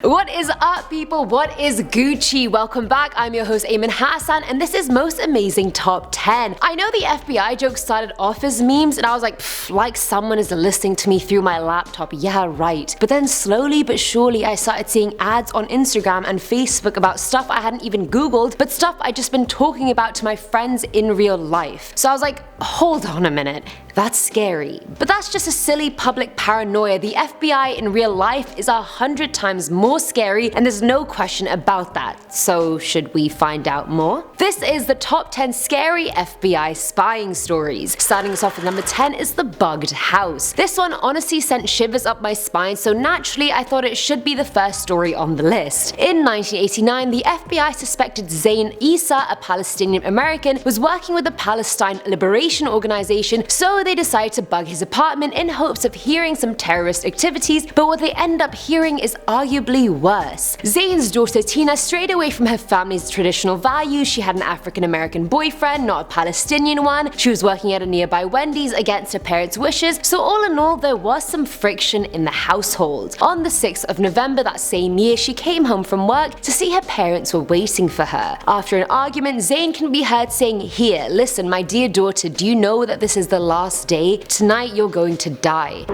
What is up, people? What is Gucci? Welcome back. I'm your host Ayman Hassan and this is Most Amazing Top 10. I know the FBI joke started off as memes and I was like someone is listening to me through my laptop, yeah right. But then slowly but surely I started seeing ads on Instagram and Facebook about stuff I hadn't even googled, but stuff I'd just been talking about to my friends in real life. So I was like, hold on a minute, that's scary. But that's just a silly public paranoia. The FBI in real life is 100 times more scary and there's no question about that. So should we find out more? This is the top 10 scary FBI spying stories. Starting us off with number 10 is the bugged house. This one honestly sent shivers up my spine, so naturally I thought it should be the first story on the list. In 1989, the FBI suspected Zain Issa, a Palestinian American, was working with the Palestine Liberation Organization, so they decided to bug his apartment in hopes of hearing some terrorist activities, but what they end up hearing is arguably worse. Zain's daughter Tina strayed away from her family's traditional values. She had an African American boyfriend, not a Palestinian one. She was working at a nearby Wendy's against her parents' wishes, so all in all there was some friction in the household. On the 6th of November that same year, she came home from work to see her parents were waiting for her. After an argument, Zain can be heard saying, "Here, listen, my dear daughter, do you know that this is the last day? Tonight you're going to die."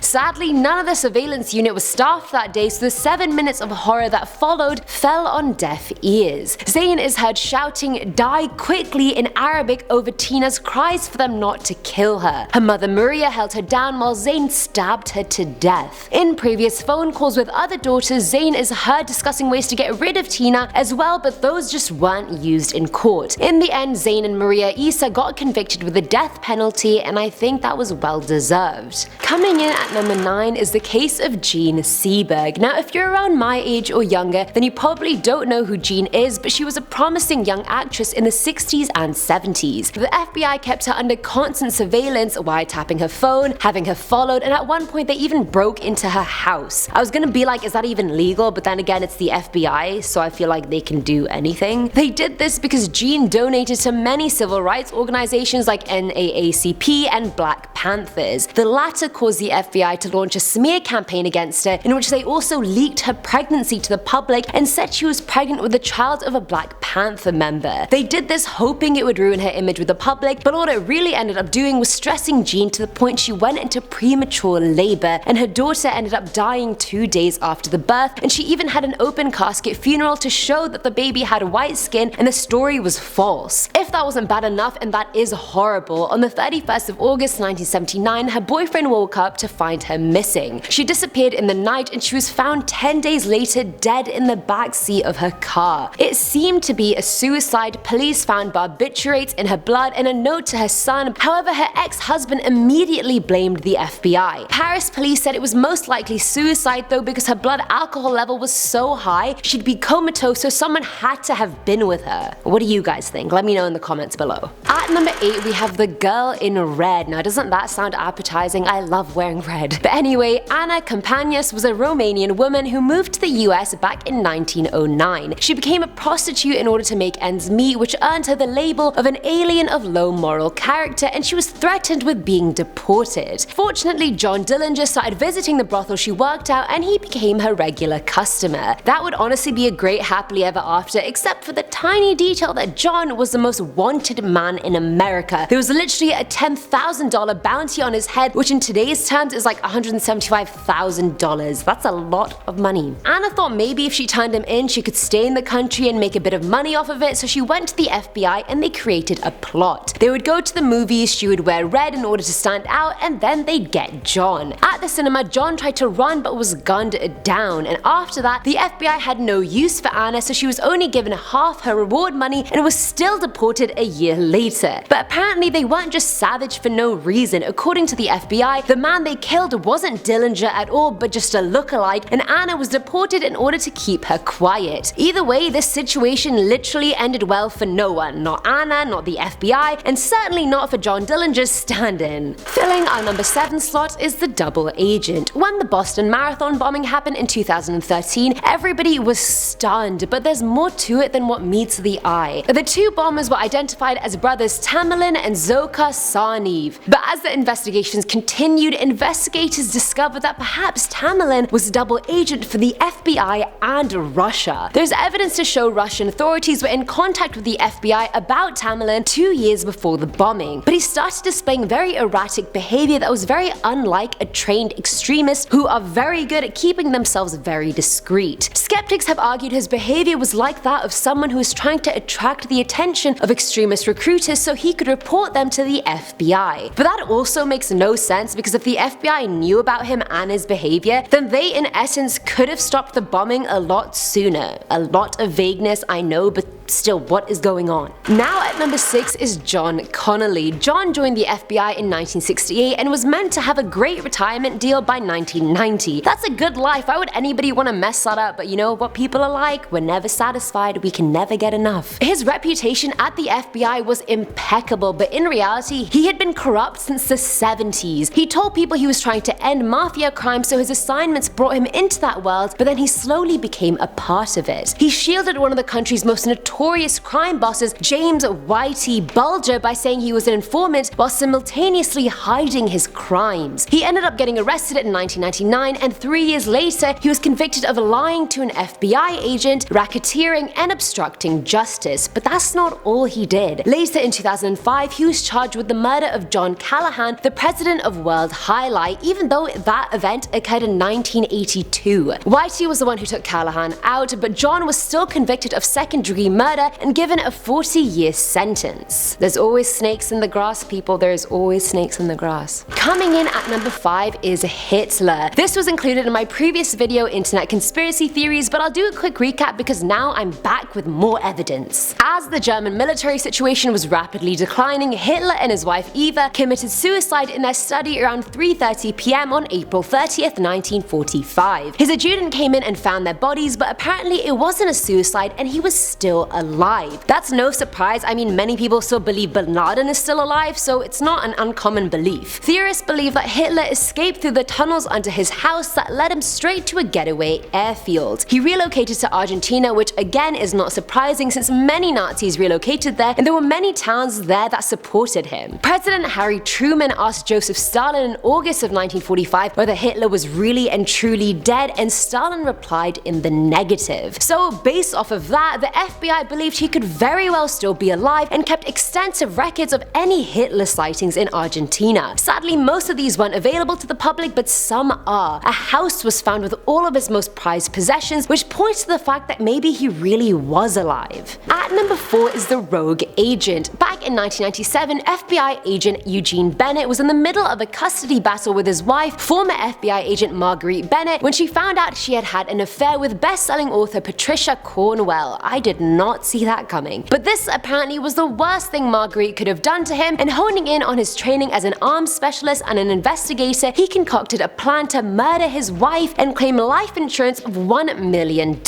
Sadly, none of the surveillance unit was staffed that day, so the 7 minutes of horror that followed fell on deaf ears. Zain is heard shouting "Die quickly" in Arabic over Tina's cries for them not to kill her. Her mother Maria held her down while Zain stabbed her to death. In previous phone calls with other daughters, Zain is heard discussing ways to get rid of Tina as well, but those just weren't used in court. In the end, Zain and Maria Issa got convicted with the death penalty, and I think that was well deserved. Coming in at number 9 is the case of Jean SEBERG. Now, if you're around my age or younger, then you probably don't know who Jean is, but she was a promising young actress in the 60s and 70s. The FBI kept her under constant surveillance, wiretapping her phone, having her followed, and at one point they even broke into her house. I was gonna be like, is that even legal? But then again, it's the FBI, so I feel like they can do anything. They did this because Jean donated to many civil rights organizations like NAACP and Black Panthers. The latter caused the FBI to launch a smear campaign against her, in which they also leaked her pregnancy to the public and said she was pregnant with the child of a Black Panther member. They did this hoping it would ruin her image with the public, but what it really ended up doing was stressing Jean to the point she went into premature labor, and her daughter ended up dying 2 days after the birth, and she even had an open casket funeral to show that the baby had white skin and the story was false. If that wasn't bad enough, and that is horrible, on the 31st of August 1979, her boyfriend woke up to find her missing. She disappeared in the night and she was found 10 days later dead in the backseat of her car. It seemed to be a suicide. Police found barbiturates in her blood and a note to her son. However, her ex-husband immediately blamed the FBI. Paris police said it was most likely suicide though, because her blood alcohol level was so high she'd be comatose, so someone had to have been with her. What do you guys think? Let me know in the comments below. At number 8 we have the girl in red. Now doesn't that sound appetizing? I love wearing red. But anyway, Anna Campanius was a Romanian woman who moved to the US back in 1909. She became a prostitute in order to make ends meet, which earned her the label of an alien of low moral character, and she was threatened with being deported. Fortunately, John Dillinger started visiting the brothel she worked at and he became her regular customer. That would honestly be a great happily ever after, except for the tiny detail that John was the most wanted man in America. There was literally a $10,000 bounty on his head, which in today's terms is like $175,000. That's a lot of money. Anna thought maybe if she turned him in, she could stay in the country and make a bit of money off of it, so she went to the FBI and they created a plot. They would go to the movies, she would wear red in order to stand out, and then they'd get John. At the cinema, John tried to run but was gunned down, and after that, the FBI had no use for Anna, so she was only given half her reward money and was still deported a year later. But apparently they weren't just savage for no reason. According to the FBI, the man they killed wasn't Dillinger at all, but just a lookalike, and Anna was deported in order to keep her quiet. Either way, this situation literally ended well for no one. Not Anna, not the FBI, and certainly not for John Dillinger's stand-in. Filling our number 7 slot is the double agent. When the Boston Marathon bombing happened in 2013, everybody was stunned, but there's more to it than what meets the eye. The two bombers were identified as brothers Tamerlan and Zoka Sarneev. But as the investigations continued, investigators discovered that perhaps Tamerlan was a double agent for the FBI and Russia. There's evidence to show Russian authorities were in contact with the FBI about Tamerlan 2 years before the bombing, but he started displaying very erratic behavior that was very unlike a trained extremist who are very good at keeping themselves very discreet. Skeptics have argued his behavior was like that of someone who was trying to attract the attention of extremist recruiters so he could report them to the FBI. But that also makes no sense, because if the FBI knew about him and his behavior, then they in essence could have stopped the bombing a lot sooner. A lot of vagueness, I know, but still, what is going on? Now at number 6 is John Connolly. John joined the FBI in 1968 and was meant to have a great retirement deal by 1990. That's a good life. Why would anybody want to mess that up? But you know what people are like? We're never satisfied. We can never get enough. His reputation at the FBI was impeccable, but in reality, he had been corrupt since the 70s. He told people he was trying to end mafia crime, so his assignments brought him into that world, but then he slowly became a part of it. He shielded one of the country's most notorious crime bosses, James Whitey Bulger, by saying he was an informant while simultaneously hiding his crimes. He ended up getting arrested in 1999, and 3 years later he was convicted of lying to an FBI agent, racketeering, and obstructing justice. But that's not all he did. Later in 2005 he was charged with the murder of John Callahan, the president of World Highlight, even though that event occurred in 1982. Whitey was the one who took Callahan out, but John was still convicted of second-degree murder and given a 40-year sentence. There's always snakes in the grass, people. There's always snakes in the grass. Coming in at number 5 is Hitler. This was included in my previous video, Internet Conspiracy Theories, but I'll do a quick recap because now I'm back with more evidence. As the German military situation was rapidly declining, Hitler and his wife Eva committed suicide in their study around 3:30 p.m. on April 30th, 1945. His adjutant came in and found their bodies, but apparently it wasn't a suicide and he was still alive. That's no surprise. I mean, many people still believe Bin Laden is still alive, so it's not an uncommon belief. Theorists believe that Hitler escaped through the tunnels under his house that led him straight to a getaway airfield. He relocated to Argentina, which again is not surprising since many Nazis relocated there and there were many towns there that supported him. President Harry Truman asked Joseph Stalin in August of 1945 whether Hitler was really and truly dead, and Stalin replied in the negative. So based off of that, the FBI believed he could very well still be alive and kept extensive records of any Hitler sightings in Argentina. Sadly, most of these weren't available to the public, but some are. A house was found with all of his most prized possessions, which points to the fact that maybe he really was alive. At number 4 is the rogue agent. Back in 1997, FBI agent Eugene Bennett was in the middle of a custody battle with his wife, former FBI agent Marguerite Bennett, when she found out she had had an affair with best-selling author Patricia Cornwell. I did not see that coming. But this apparently was the worst thing Marguerite could have done to him, and honing in on his training as an arms specialist and an investigator, he concocted a plan to murder his wife and claim life insurance of $1 million.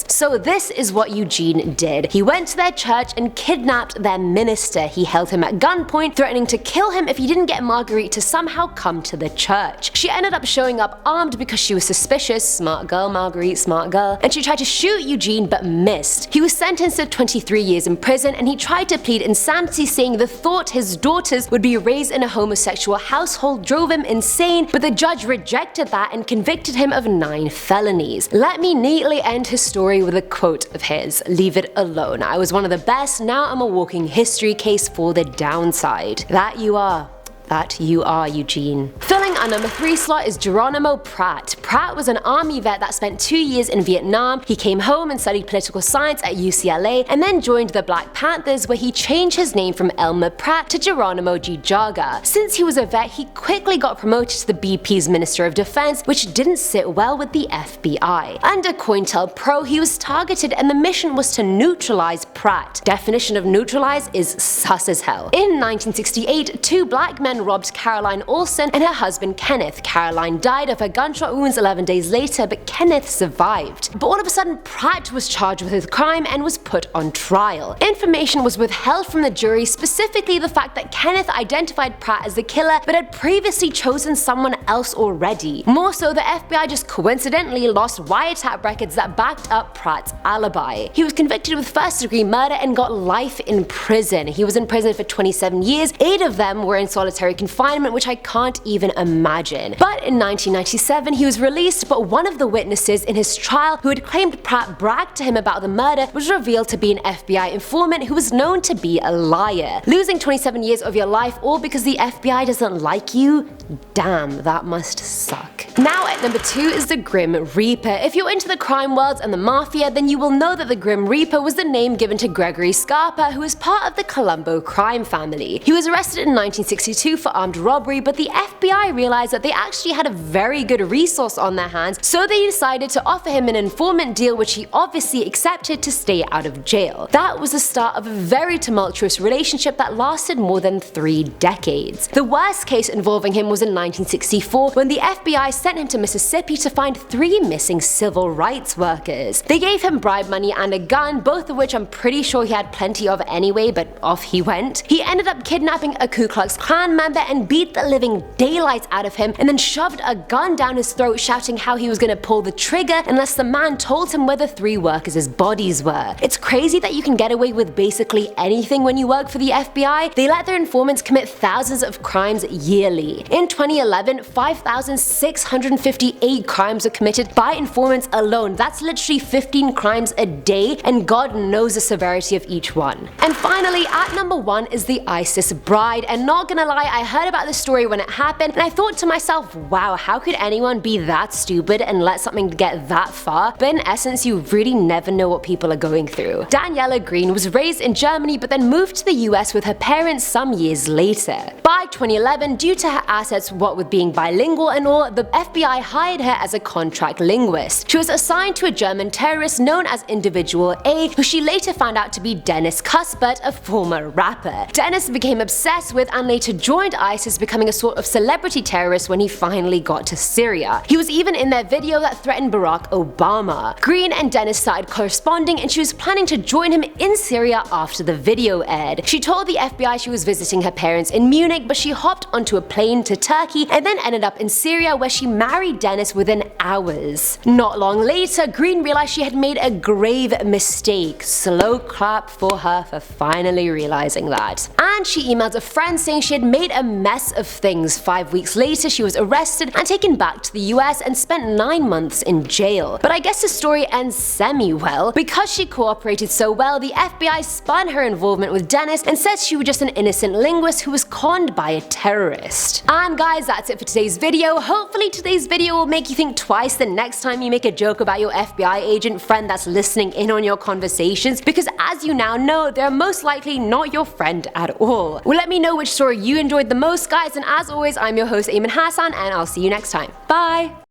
So this is what Eugene did. He went to their church and kidnapped their minister. He held him at gunpoint, threatening to kill him if he didn't get Marguerite to somehow come to the church. She ended up showing up armed because she was suspicious. Smart girl, Marguerite, smart girl. And she tried to shoot Eugene but missed. He was sentenced to 23 years in prison, and he tried to plead insanity, saying the thought his daughters would be raised in a homosexual household drove him insane, but the judge rejected that and convicted him of 9 felonies. Let me neatly end his story with a quote of his: "Leave it alone. I was one of the best, now I'm a walking history case for the downside." That you are. That you are, Eugene. Filling our number 3 slot is Geronimo Pratt. Pratt was an army vet that spent 2 years in Vietnam. He came home and studied political science at UCLA and then joined the Black Panthers, where he changed his name from Elmer Pratt to Geronimo G. Jaga. Since he was a vet, he quickly got promoted to the BP's Minister of Defense, which didn't sit well with the FBI. Under COINTELPRO, he was targeted and the mission was to neutralize Pratt. Definition of neutralize is sus as hell. In 1968, 2 black men robbed Caroline Olsen and her husband Kenneth. Caroline died of her gunshot wounds 11 days later, but Kenneth survived. But all of a sudden, Pratt was charged with the crime and was put on trial. Information was withheld from the jury, specifically the fact that Kenneth identified Pratt as the killer but had previously chosen someone else already. More so, the FBI just coincidentally lost wiretap records that backed up Pratt's alibi. He was convicted with first-degree murder and got life in prison. He was in prison for 27 years, 8 of them were in solitary solitary confinement, which I can't even imagine. But in 1997 he was released, but one of the witnesses in his trial who had claimed Pratt bragged to him about the murder was revealed to be an FBI informant who was known to be a liar. Losing 27 years of your life all because the FBI doesn't like you? Damn, that must suck. Now at number 2 is the Grim Reaper. If you're into the crime world and the mafia, then you will know that the Grim Reaper was the name given to Gregory Scarpa, who is part of the Colombo crime family. He was arrested in 1962 for armed robbery, but the FBI realized that they actually had a very good resource on their hands, so they decided to offer him an informant deal, which he obviously accepted to stay out of jail. That was the start of a very tumultuous relationship that lasted more than 3 decades. The worst case involving him was in 1964 when the FBI sent him to Mississippi to find 3 missing civil rights workers. They gave him bribe money and a gun, both of which I'm pretty sure he had plenty of anyway, but off he went. He ended up kidnapping a Ku Klux Klan member and beat the living daylights out of him, and then shoved a gun down his throat, shouting how he was gonna pull the trigger unless the man told him where the 3 workers' bodies were. It's crazy that you can get away with basically anything when you work for the FBI. They let their informants commit thousands of crimes yearly. In 2011, 5,658 crimes were committed by informants alone. That's literally 15 crimes a day, and God knows the severity of each one. And finally, at number 1 is the ISIS bride, and not gonna lie, I heard about this story when it happened, and I thought to myself, wow, how could anyone be that stupid and let something get that far? But in essence, you really never know what people are going through. Daniela Green was raised in Germany but then moved to the US with her parents some years later. By 2011, due to her assets, what with being bilingual and all, the FBI hired her as a contract linguist. She was assigned to a German terrorist known as Individual A, who she later found out to be Dennis Cuthbert, a former rapper. Dennis became obsessed with and later joined ISIS, becoming a sort of celebrity terrorist when he finally got to Syria. He was even in their video that threatened Barack Obama. Green and Dennis started corresponding, and she was planning to join him in Syria after the video aired. She told the FBI she was visiting her parents in Munich, but she hopped onto a plane to Turkey and then ended up in Syria, where she married Dennis within hours. Not long later, Green realized she had made a grave mistake. Slow clap for her for finally realizing that. And she emailed a friend saying she had made a mess of things. 5 weeks later, she was arrested and taken back to the US and spent 9 months in jail. But I guess the story ends semi-well. Because she cooperated so well, the FBI spun her involvement with Dennis and said she was just an innocent linguist who was conned by a terrorist. And guys, that's it for today's video. Hopefully today's video will make you think twice the next time you make a joke about your FBI agent friend that's listening in on your conversations, because as you now know, they're most likely not your friend at all. Well, let me know which story you enjoyed the most, guys, and as always, I'm your host Ayman Hassan, and I'll see you next time. Bye!